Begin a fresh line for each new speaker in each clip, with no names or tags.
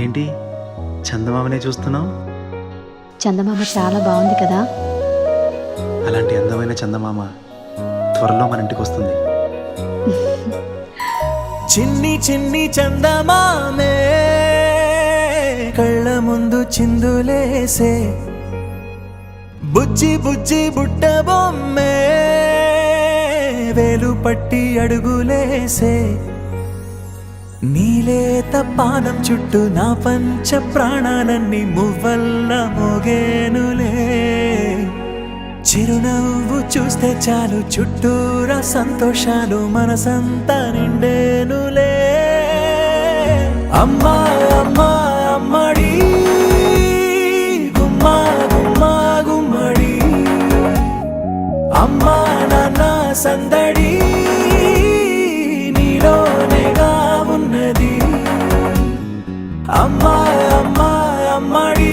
ఏంటి చందమామనే చూస్తున్నావు?
చందమామ చాలా బాగుంది కదా.
అలాంటి అందమైన చందమామ త్వరలో మన ఇంటికి వస్తుంది.
చిన్ని చిన్ని చందమామే కళ్ళ ముందు చిందులేసే, బుజ్జి బుజ్జి బుట్ట బొమ్మే వేలు పట్టి అడుగులేసే, నీలేత పానం చుట్టూ నా పంచ ప్రాణాలన్నీ మువ్వల్ల మోగేనులే. చిరునవ్వు చూస్తే చాలు చుట్టూరా సంతోషాలు మనసంతా నిండేనులే. అమ్మా అమ్మా అమ్మడి గుమ్మా గుమ్మా గుమ్మడి, అమ్మా నాన్న సందడి నీలోనేగా ఉన్నది. అమ్మా అమ్మా అమ్మడి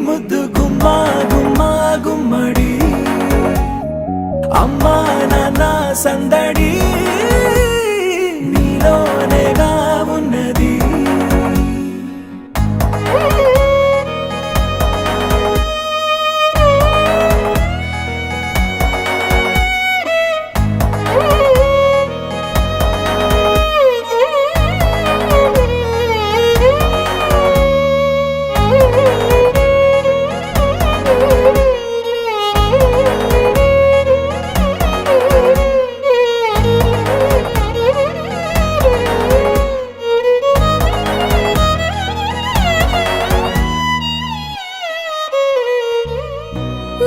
ముద్దు గుమ్మా గుమ్మా గుమ్మడి, అమ్మా నాన్న సందడి నీలోనేగా ఉన్నది.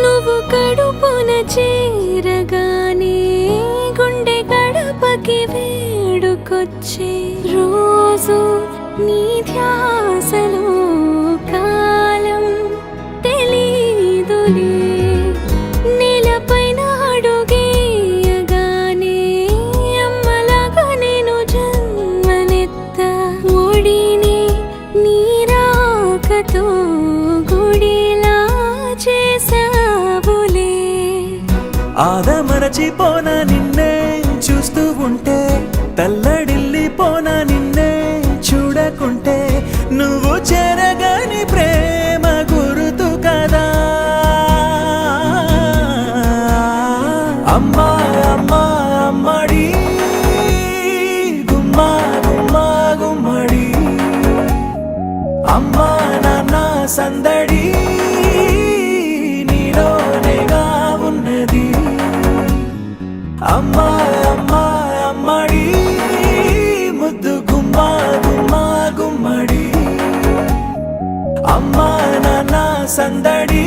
నువ్వు కడుపున చేరగానే గుండె గడపకి వేడుకొచ్చే రోజు నీ ధ్యాసలో కాలం తెలీదులే. నేలపైన అడుగేయగానే అమ్మలాగా నేను జన్మనెత్త, ఒడిని నీ రాకతో గుడిలా చేసావులే.
ఆదమరచిపోనా నిన్నే చూస్తూ ఉంటే, తల్లడిల్లిపోనా నిన్నే చూడకుంటే, నువ్వు చెరగని ప్రేమ గురుతు కదా. అమ్మా అమ్మా అమ్మడి గుమ్మా గుమ్మా గుమ్మడి, అమ్మా నాన్న సందడి నీలోనేగా ఉన్నది. అమ్మా అమ్మా అమ్మడి ముద్దు గుమ్మా గుమ్మా గుమ్మడి, అమ్మా నాన్న సందడి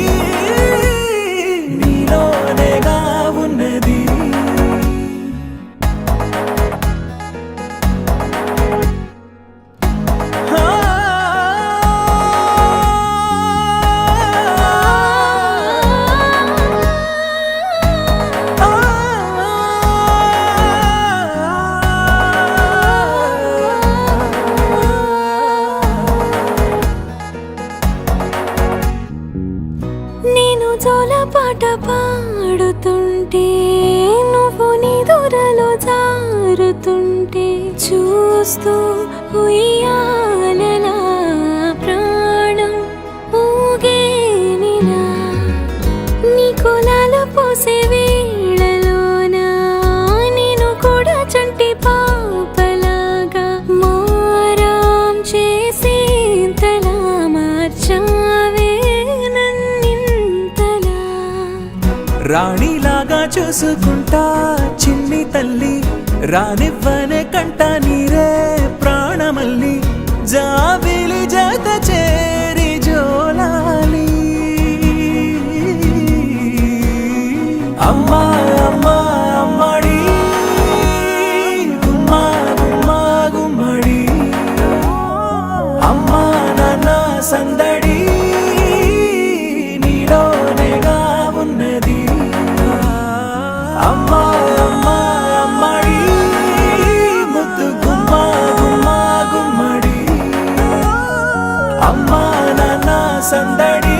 నీలోనేగా ఉన్నది.
నేను జోలపాట పాడుతుంటే, నువ్వు నిదురలో జారుతుంటే, చూస్తూ ఉయ్యాలలా ప్రాణం ఊగేనిలా. నీ కులాల పోసే వేళలోన నేను కూడా చంటి పాపలాగా మారాం చేసేంతలా మార్చావే నన్నింతలా.
రాణిలాగా చూసుకుంటా చిన్ని తల్లి, రానివ్వనే కంట నీరే ప్రాణమల్లి, జాబిలి జత చేరి జోలాలి. అమ్మా అమ్మా అమ్మడి గుమ్మా గుమ్మా గుమ్మడి, అమ్మా నాన్న సందడి నీలోనేగా ఉన్నది. అమ్మా అమ్మా అమ్మడి ముద్దు గుమ్మా గుమ్మా గుమ్మడి, అమ్మా నాన్న సందడి